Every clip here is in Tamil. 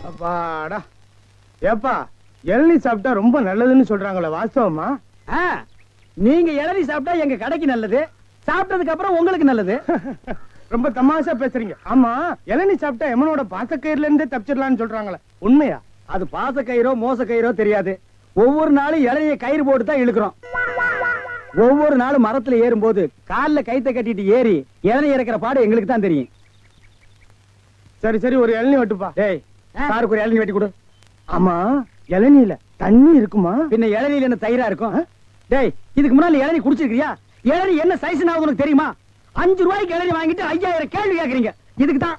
அப்பாடா. ஏப்பா இளநீ சாப்பிட்டா ரொம்ப நல்லதுன்னு சொல்றாங்களே, வாஸ்தவமா? நீங்க இளநீ சாப்பிட்டா எங்க கடைக்கு நல்லது, சாப்பிட்டதுக்கு அப்புறம் உங்களுக்கு நல்லது. ரொம்ப தமாஷா பேசுறீங்க. ஆமா, இளநீ சாப்பிட்டா எமனோட பாசக்கயிறுல இருந்தே தப்பிச்சிடலாம்னு சொல்றாங்களே, உண்மையா? அது பாச கயிறோ மோச கயிறோ தெரியாது. ஒவ்வொரு நாளும் இளநிய கயிறு போட்டு தான் இழுக்கிறோம். ஒவ்வொரு நாளும் மரத்துல ஏறும் போது கால்ல கைத்த கட்டிட்டு ஏறி இளநீ இறக்கிற பாடு எங்களுக்கு தான் தெரியும். சரி சரி, ஒரு இளநீ வெட்டுப்பா. டேய், சாருக்கு ஒரு இளநீ வெட்டி கொடு. ஆமா, இளநீல தண்ணி இருக்குமா? பின்ன இளநீல என்ன தயிரா இருக்கும்? டேய், இதுக்கு முன்னாடி இளநீ குடிச்சிருக்கியா? இளநீ என்ன சைஸ் உனக்கு தெரியுமா? 5 ரூபாய்க்கு இளநீ வாங்கிட்டு 5000 கேள்வி கேக்குறீங்க. இதுக்கு தான்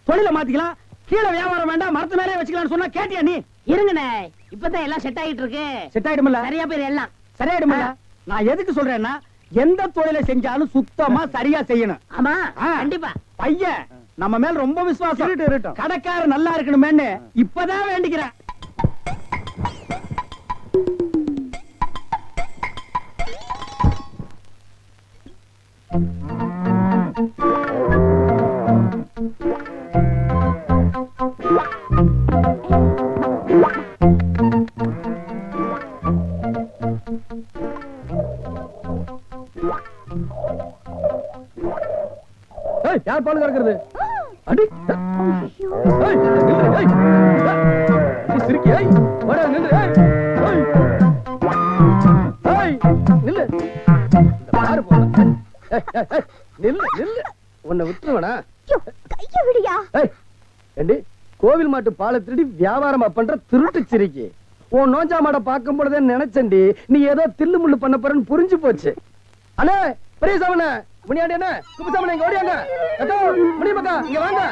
தொழில மாத்திக்கலாம், கீழே வியாபாரம் வேண்டாம், மரத்து மேலே வச்சுக்கலாம்னு சொன்னா கேட்டியா நீ? இருங்கண்ணே, இப்பதான் எல்லாம் செட் ஆயிட்டு இருக்கு. செட் ஆயிடும்ல? நிறைய பேர் எல்லாம் சரியாயிடும்ல? நான் எதுக்கு சொல்றேன்னா, எந்த தொழிலை செஞ்சாலும் சுத்தமா சரியா செய்யணும். ஆமா, கண்டிப்பா. பையன் நம்ம மேல ரொம்ப விசுவாசம். கடைக்காரர் நல்லா இருக்கணுமேன்னு இப்பதான் வேண்டிக்கிறேன். யார் பால் கறக்கிறது? அடி சிரிக்கி உன்னை விட்டுருவனா? கோவில் மாட்டு பாலை திருடி வியாபாரமா பண்ற திருட்டு சிரிக்கி. உன் நோஞ்சா மாட பார்க்கும் பொழுதே நினைச்சண்டி நீ ஏதோ தில்லு முள்ளு பண்ண போறன்னு புரிஞ்சு போச்சு. அண்ணே, பெரியசாமண்ணே, முனியாண்டி என்ன குப்புசாமி, இங்க ஓடியாங்க. முனியப்பக்கா, இங்க வாங்க.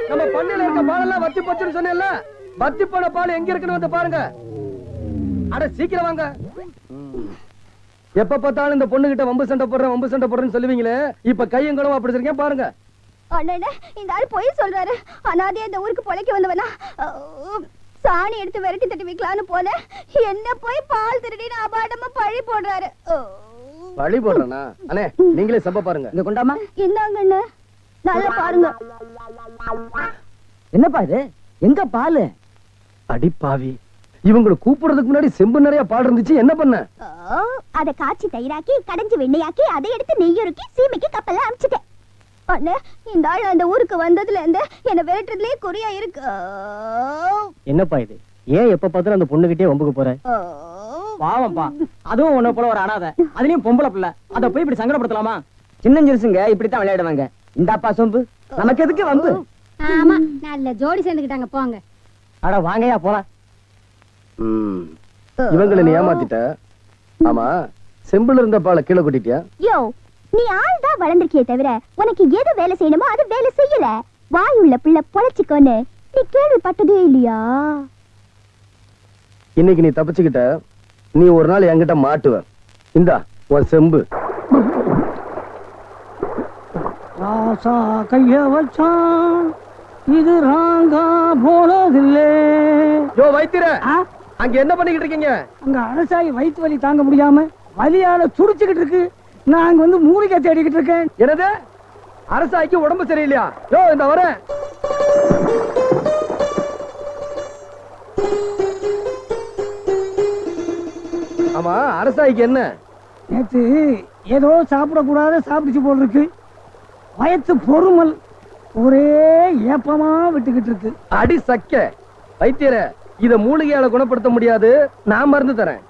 நம்ம பண்ணையில இருக்க பாலெல்லாம் வத்தி போச்சுன்னு சொன்னேன்ல, வத்தி போன பால் எங்க இருக்குன்னு வந்து பாருங்க. அட சீக்கிரம் வாங்க. எப்ப பார்த்தாலும் இந்த பொண்ணு கிட்ட வம்பு சண்டை போடுறேன்னு சொல்லுவீங்களே, இப்ப கையங்களும் அப்படி இருக்கேன் பாருங்க. அண்ணே, இந்த ஆள் போய் சொல்றாரு. அனாதே இந்த ஊருக்கு பொழைக்க வந்தவனா, சாணி எடுத்து விரட்டி தட்டி வைக்கலான்னு போல என்ன போய் பால் திருடின்னு அபாடமா பழி போடுறாரு. பழி போடுறனா? அண்ணே, நீங்களே சப்ப பாருங்க. இந்த கொண்டாமா, இந்தாங்க அண்ணே, நல்லா பாருங்க. என்னப்பா இது? எங்க பாலு? அடிப்பாவி, இவங்களை கூப்பிடுறதுக்கு முன்னாடி செம்பு நிறைய பால் இருந்துச்சு, என்ன பண்ண? அத காய்ச்சி தயிராக்கி கடைஞ்சு வெண்ணையாக்கி அதை எடுத்து நெய்யுருக்கி சீமைக்கு கப்பல்ல அனுப்பிச்சிட்டேன். அண்ணே, இந்த ஆள் அந்த ஊருக்கு வந்ததுல இருந்து என்ன விரட்டுறதுலயே குறியா இருக்கு. என்னப்பா இது? ஏன் எப்ப பார்த்தாலும் அந்த பொண்ணுகிட்டே வம்புக்கு போற? பாவம்பா, அதுவும் உன்ன போல ஒரு அனாதை, அதுலயும் பொம்பளை பிள்ளை, அத போய் இப்படி சங்கடப்படுத்தலாமா? சின்னஞ்சிருசுங்க இப்படித்தான் விளையாடுவாங்க. இந்தாப்பா சொம்பு, நமக்கு எதுக்கு வம்பு? ஆமா, நல்ல ஜோடி சேர்ந்துக்கிட்டாங்க, போங்க. அட வாங்கயா போலாம். இவங்களை நீ ஏமாத்திட்ட. ஆமா, செம்புல இருந்த பாலை கீழே கொட்டிட்டியா? யோ, நீ ஆள் தான் வளர்ந்திருக்கியே தவிர உனக்கு எது வேலை செய்யணுமோ அது வேலை செய்யல. வாயுள்ள பிள்ளை பொழைச்சிக்கோன்னு நீ கேள்விப்பட்டதே இல்லையா? இன்னைக்கு நீ தப்பிச்சுக்கிட்ட, நீ ஒரு நாள் என்கிட்ட மாட்டுவ. இந்தா உன் செம்பு. ராசா கைய வச்சான், இது ராங்கா போனதில்லை. யோ வைத்திர, அங்க என்ன பண்ணிக்கிட்டு இருக்கீங்க? அங்க அரசாயி வயிற்று வலி தாங்க முடியாம வலியால துடிச்சுக்கிட்டு இருக்கு. நான் அங்க வந்து மூலிகை தேடிக்கிட்டு இருக்கேன். என்னது? அரசாய்க்கு உடம்பு சரியில்லையா? யோ இந்த வரேன். ஆமா, அரசாய்க்கு என்ன? நேத்து ஏதோ சாப்பிடக்கூடாத சாப்பிடுச்சு போல் இருக்கு. வயத்து பொறுமல் ஒரே ஏப்பமா விட்டுக்கிட்டு இருக்கு. அடி சக்க வைத்தியர, இத மூலிகையால குணப்படுத்த முடியாது, நான் மருந்து தரேன்.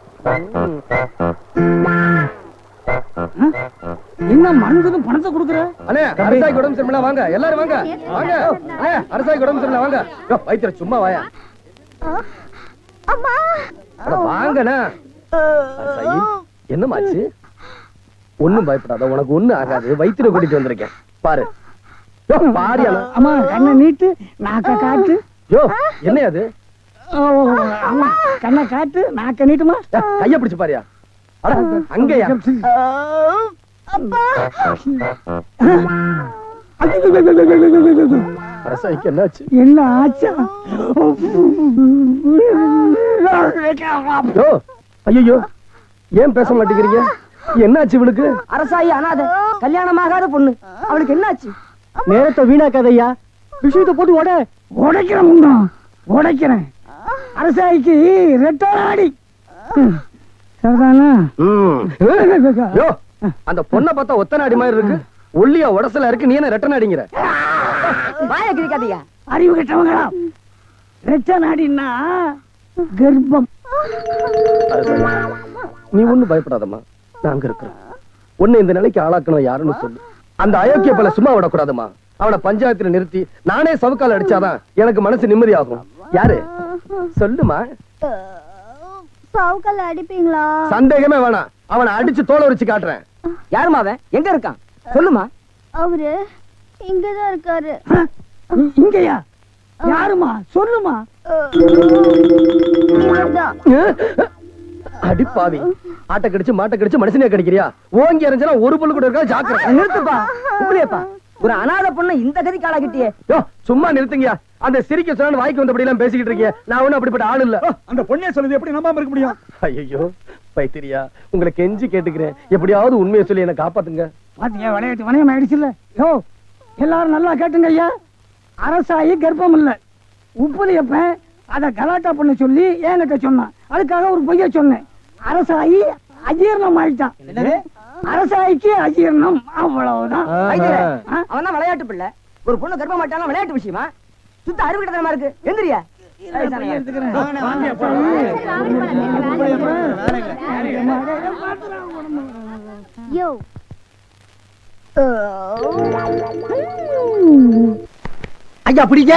என்ன மருந்துக்கு பணத்தை கொடுக்குற? அண்ணே, அரசாய்க்கு உடம்பு சரியில்லை, வாங்க எல்லாரும் வாங்க வாங்க. அண்ணே, அரசாய்க்கு உடம்பு சரியில்லை, வாங்க. வைத்தியர சும்மா வாயா. அம்மா வாங்கண்ணா. என்னமாச்சு? ஒண்ணும் பயப்படாத, உனக்கு ஒண்ணு ஆகாது. வைத்தியரை கூட்டிட்டு வந்திருக்கேன், பாரு. பாரு அம்மா, கண்ணை நீட்டு, நாக்க காட்டு. யோ என்ன அது? கண்ணை காட்டு, நாக்க நீட்டுமா. கைய பிடிச்சு பாரியா. அங்கயா? அரசாய்க்கு என்னாச்சு? என்ன ஆச்சா? ஐயோ, ஏன் பேச மாட்டேங்கிறீங்க? என்னாச்சு இவளுக்கு? அரசாயி அனாதை, கல்யாணம் ஆகாத பொண்ணு அவளுக்கு என்னாச்சு? நேரத்தை வீணாக்காதையா, விஷயத்தை போட்டு உடைக்கிறேன் முண்டம், உடைக்கிறேன். அரசாய்க்கு ரெட்டாடி அந்த பொண்ணை பார்த்தா ஒத்த நாடி மாதிரி இருக்கு, ஒல்லியா உடசல இருக்கு, நீ என்ன ரெட்ட நாடிங்கிற? வாய கிழிக்காதீங்க, அறிவு கெட்டவங்களா. ரெட்ட நாடின்னா கர்ப்பம். நீ ஒண்ணும் பயப்படாதம்மா, நாங்க இருக்கிறோம். உன்னை இந்த நிலைக்கு ஆளாக்கணும் யாருன்னு சொல்லு. அந்த அயோக்கிய பல சும்மா விடக்கூடாதுமா. அவனை பஞ்சாயத்துல நிறுத்தி நானே சவுக்கால் அடிச்சாதான் எனக்கு மனசு நிம்மதி ஆகும். யாரு சொல்லுமா? சவுக்கால் அடிப்பீங்களா? சந்தேகமே வேணாம், அவனை அடிச்சு தோலை உரிச்சு காட்டுறேன். யாருமா அவன்? எங்க இருக்கான் சொல்லுமா? அவரு இங்கதான் இருக்காரு. இங்கயா? யாருமா சொல்லுமா? இவர்தான். அடி பாவி, ஆட்ட கடிச்சு மாட்ட கடிச்சு மனுஷனே கடிக்கிறியா? ஓங்கி எறிஞ்சா ஒரு பொண்ணு கூட இருக்கா, ஜாக்கிரதை. நிறுத்துப்பா, உண்மையப்பா. ஒரு அனாதை பொண்ணு இந்த கதி காலாகிட்டியே. சும்மா நிறுத்துங்கயா, அந்த சிரிக்க சொன்ன வாய்க்கு வந்தபடி எல்லாம் பேசிக்கிட்டு இருக்கீங்க. நான் ஒண்ணும் அப்படிப்பட்ட ஆள் இல்ல. அந்த பொண்ணே சொல்லுது, எப்படி நம்பாம இருக்க முடியும்? ஐயோ பைத்திரியா, உங்களை கெஞ்சி கேட்டுக்கிறேன், எப்படியாவது உண்மையை சொல்லி என்ன காப்பாத்துங்க. பாத்தீங்க, விளையாட்டு வணிகம் ஆயிடுச்சுல்ல. யோ எல்லாரும் நல்லா கேட்டுங்க ஐயா, அரசாயி கர்ப்பம் இல்ல, உப்புலியப்ப அத கலாட்டா பண்ண சொல்லி என்கிட்ட சொன்னான். அதுக்காக ஒரு பொய்ய சொன்னேன். அரசாயி அஜீர்ணம் ஆயிட்டான். அரசாய்க்கு அஜீர்ணம், அவ்வளவுதான். அவன் தான் விளையாட்டு பிள்ளை. ஒரு பொண்ணு கர்ப்பம் மாட்டாலும் விளையாட்டு விஷயமா? சுத்த அறிவுகிட்டமா இருக்கு. எந்திரியா யோ ஐயா பிடிங்க.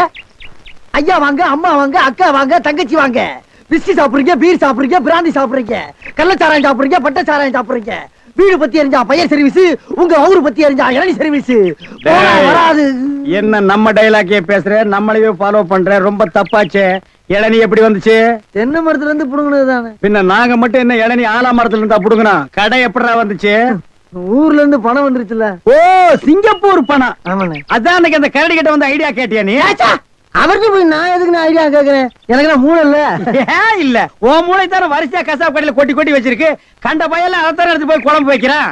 ஐயா வாங்க, அம்மா வாங்க, அக்கா வாங்க, தங்கச்சி வாங்க. பிஸ்கி சாப்பிடுறீங்க, பீர் சாப்பிடுறீங்க, பிராந்தி சாப்பிடுறீங்க, கள்ளச்சாராயம் சாப்பிடுறீங்க, பட்டச்சாராயம் சாப்பிடுறீங்க. வீடு பத்தி எரிஞ்சா பையன் சர்வீஸ், உங்க ஊரு பத்தி எரிஞ்சா இளநீ சர்வீஸ். வராது. என்ன நம்ம டைலாக்கே பேசுற, நம்மளையே ஃபாலோ பண்ற, ரொம்ப தப்பாச்சே. இளநீ எப்படி வந்துச்சு? தென்னை மரத்துல இருந்து புடுங்கினதுதானே. பின்ன நாங்க மட்டும் என்ன இளநீ ஆலா மரத்துல இருந்தா புடுங்கணும்? கடை எப்படா வந்துச்சு? ஊர்ல இருந்து பணம் வந்துருச்சுல. ஓ, சிங்கப்பூர் பணம். ஆமாண்ணே. அதான் அன்னைக்கு அந்த கரடி கிட்ட வந்து ஐடியா கேட்டியா நீ? அவருக்கு போய் நான் எதுக்கு நான் ஐடியா கேக்குறேன்? எனக்கு நான் மூளை இல்ல. ஏன் இல்ல? உன் மூளை தான வரிசையா கசாப் கடையில கொட்டி கொட்டி வச்சிருக்கு. கண்ட பையெல்லாம் அதைத்தானே எடுத்து போய் குழம்பு வைக்கிறான்.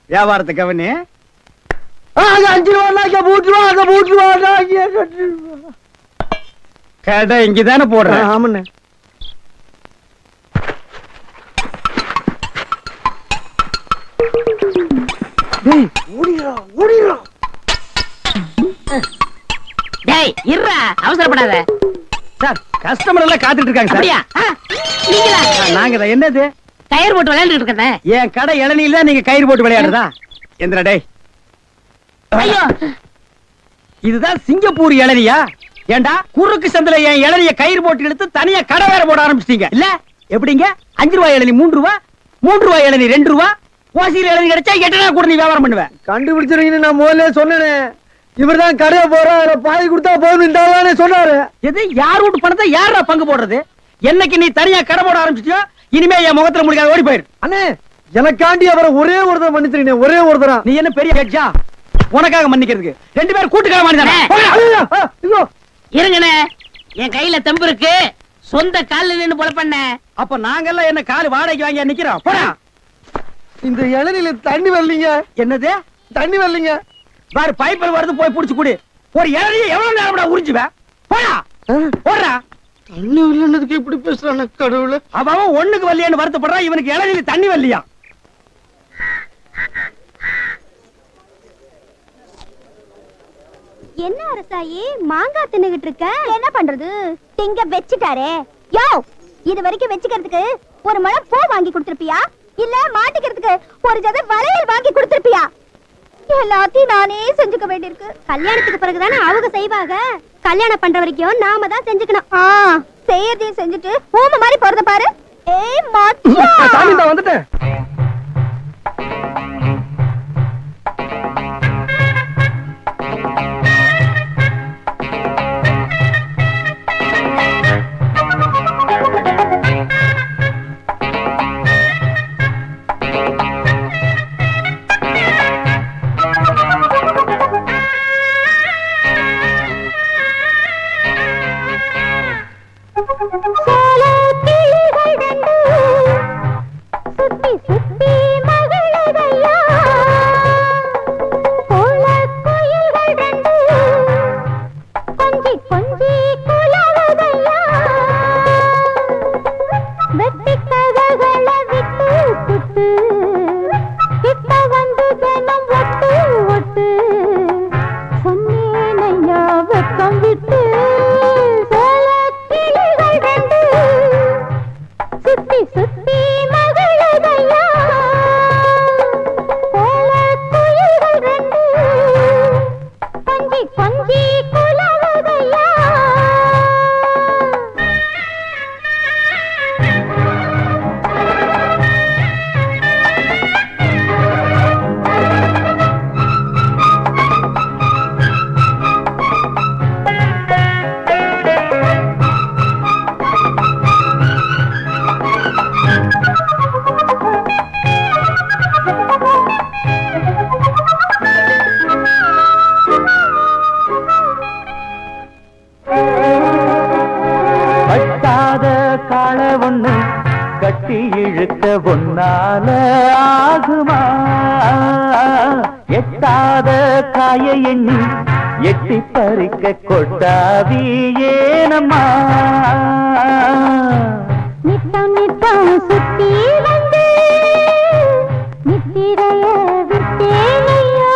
வியாபாரத்தை கவனி. 5 ரூபா பூட்டுருவா. கடை இங்கதானே போடுறேன். ஆமாண்ணே. ஓடிடுறா. டேய் இருடா, அவசரப்படாத. சார், கஸ்டமர் எல்லாம் காத்துட்டு இருக்காங்க சார். அப்படியா? நீங்களா? நாங்க தான். என்னது? கயிறு போட்டு விளையாண்டுட்டு இருக்கேன். என் கடை இளநீல தான் நீங்க கயிறு போட்டு விளையாடுறதா? எந்திரா டேய். ஐயோ, இதுதான் சிங்கப்பூர் இளநியா? ஏண்டா குறுக்கு சந்தில என் இளநிய கயிறு போட்டு எடுத்து தனியா கடை வேற போட ஆரம்பிச்சிட்டீங்க இல்ல? எப்படிங்க? 5 ரூபாய் இளநீ 3 ரூபா, 3 ரூபாய் இளநீ 2 ரூபா, ஓசியில் இளநீ கிடைச்சா 8 நாள் கூட நீ வியாபாரம் பண்ணுவேன். கண்டுபிடிச்சிருக்கீங்க. நான் முதல்ல சொன்னேனே, இவர்தான் கடையை போற பாதி கொடுத்தா போதும் சொன்னாரு. எது? யார் வீட்டு பணத்தை யாரா பங்கு போடுறது? என்னைக்கு நீ தனியா கடை போட ஆரம்பிச்சிட்டியோ இனிமே என் முகத்துல முடிக்காத, ஓடி போயிரு. அண்ணே, எனக்காண்டி அவரை ஒரே ஒருத்தர் மன்னிச்சிருக்கீங்க, ஒரே ஒருத்தரா. நீ என்ன பெரிய ஹெட்ஜா உனக்காக மன்னிக்கிறதுக்கு? 2 பேரும் கூட்டுக்கார மாதிரி. இருங்கண்ணே, என் கையில தெம்பு இருக்கு. சொந்த கால்ல நின்னு போல பண்ண. அப்ப நாங்கெல்லாம் என்ன கால் வாடகைக்கு வாங்கி நிக்கிறோம்? போடா. இந்த இளநில தண்ணி வரலீங்க. என்னது? தண்ணி வரலீங்க. பாரு, பைப்பில் வருது, போய் புடிச்சு குடி. ஒரு இளநிய எவ்வளவு நேரம் உறிஞ்சுவேன்? போடா, போடுறா. தண்ணி வரலன்னதுக்கு எப்படி பேசுறான கடவுள? அவன் ஒண்ணுக்கு வரலையான்னு வருத்தப்படுறான், இவனுக்கு இளநில தண்ணி வரலையா? என்ன அரசாயி மாங்காய் தின்னுகிட்டு இருக்க? என்ன பண்றது, திங்க வச்சுட்டாரே. யோ, இது வரைக்கும் வச்சுக்கிறதுக்கு ஒரு மழை பூ வாங்கி கொடுத்திருப்பியா, இல்ல மாட்டிக்கிறதுக்கு ஒரு ஜத வளையல் வாங்கி கொடுத்திருப்பியா? எல்லாத்தையும் நானே செஞ்சுக்க வேண்டியிருக்கு. கல்யாணத்துக்கு பிறகுதானே அவங்க செய்வாங்க. கல்யாணம் பண்ற வரைக்கும் நாம தான் செஞ்சுக்கணும். செய்யறதையும் செஞ்சுட்டு ஊம மாதிரி போறத பாரு. ஏய் மச்சான், சாமி நான் வந்துட்டேன். சுத்தி சுத்தி மகளதையா கட்டி இழுக்க ஒன்னால ஆகுமா எட்டாத காய எண்ணி எட்டி பறிக்க கொட்டாவி ஏனம்மா நித்தம் நித்தம் சுத்தி வந்து நித்திரைய விட்டேனையா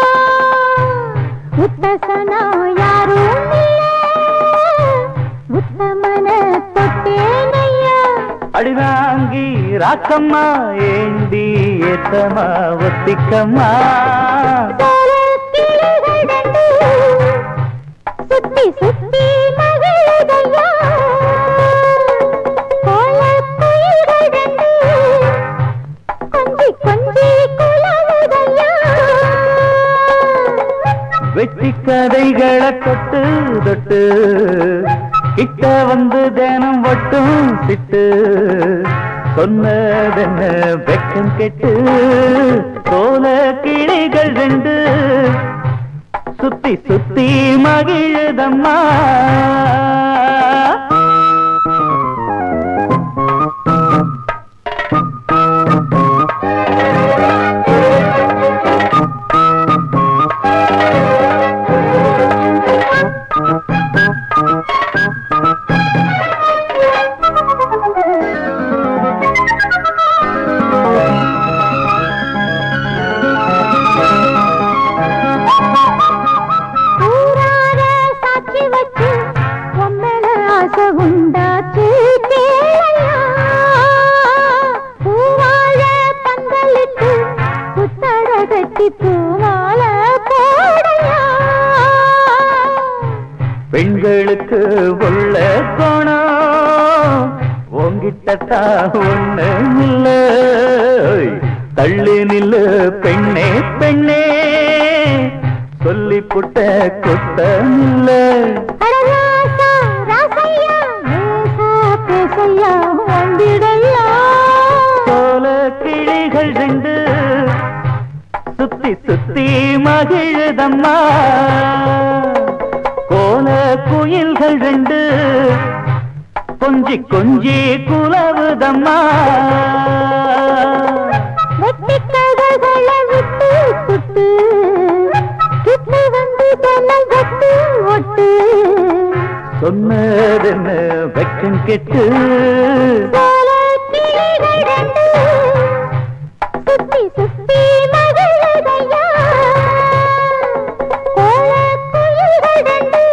உத்தசனா யாரும் உத்தமன தொட்டேனையா அடிவாங்கி ராக்கம்மா ஏண்டி ஏத்தமா ஒத்திக்கம்மா சுத்தி சுத்தி மகளுதையா கொஞ்சி கொஞ்சி குலவுதையா வெட்டி கதைகளை தொட்டு தொட்டு கிட்ட வந்து தினம் ஒட்டும் சிட்டு சொன்னதென்ன வெக்கம் கெட்டு சோல கிளிகள் ரெண்டு சுத்தி சுத்தி மகிழுதம்மா உண்டாச்சு கேளையா பூவாழ பந்தலிட்டு புத்தட கட்டி பூவாழ போடையா பெண்களுக்கு உள்ள கோணம் உங்கிட்ட ஒண்ணு இல்ல தள்ளி நில்லு பெண்ணே பெண்ணே சொல்லி புட்ட குத்தம் இல்ல சோல கிளிகள் ரெண்டு சுத்தி சுத்தி மகிழுதம்மா கோல குயில்கள் ரெண்டு கொஞ்சி கொஞ்சி குலவுதம்மா வெட்டிக்கதைகளை விட்டு சுட்டு கிட்டு வந்து ஜன்னல் ஒட்டு ஒட்டு சொன்னதென்ன வெக்கம் கெட்டு சுத்தி சுத்தி மகளுதையா குயில்கள் ரெண்டு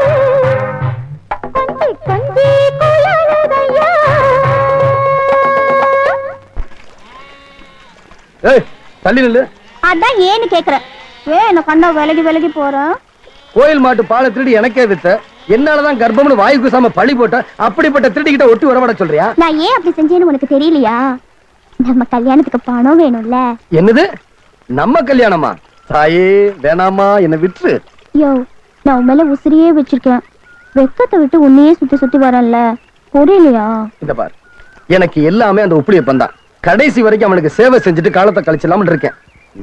கொஞ்சி கொஞ்சி குலவுதையா ஏய் தள்ளி நில்லு. அதான் ஏன்னு கேக்குறேன். என்ன கண்டா விலகி விலகி போறேன். கோயில் மாட்டு பாலை திருடி எனக்கே வித்த, என்னாலதான் கர்ப்பம்னு வாயு குசாம பழி போட்ட, அப்படிப்பட்ட திருடிக்கிட்ட ஒட்டி வரவட சொல்றியா? நான் ஏன் அப்படி செஞ்சேன்னு உனக்கு தெரியலையா? நம்ம கல்யாணத்துக்கு பணம் வேணும்ல. என்னது நம்ம கல்யாணமா? தாயே வேணாமா, என்ன விட்டுரு. யோ, நான் உன் மேல உசிரியே வச்சிருக்கேன். வெக்கத்தை விட்டு உன்னையே சுத்தி சுத்தி வரல, புரியலையா? இந்த பார், எனக்கு எல்லாமே அந்த உப்புளியப்பன் தான். கடைசி வரைக்கும் அவனுக்கு சேவை செஞ்சுட்டு காலத்தை கழிச்சலாம்னு இருக்கேன்.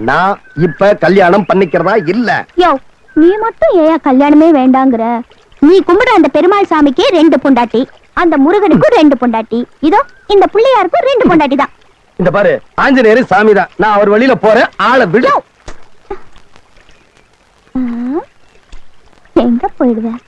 நான் இப்ப கல்யாணம் பண்ணிக்கிறதா இல்ல. யோ, நீ மட்டும் ஏன் கல்யாணமே வேண்டாங்கிற? நீ கும்பிடுற அந்த பெருமாள் சாமிக்கு 2 பொண்டாட்டி, அந்த முருகனுக்கும் 2 பொண்டாட்டி, இதோ இந்த பிள்ளையாருக்கும் 2 பொண்டாட்டி தான். இந்த பாரு, ஆஞ்சநேயர் சாமி தான். நான் அவர் வழியில போறேன், ஆளை விடு. எங்க போயிடுவேன்?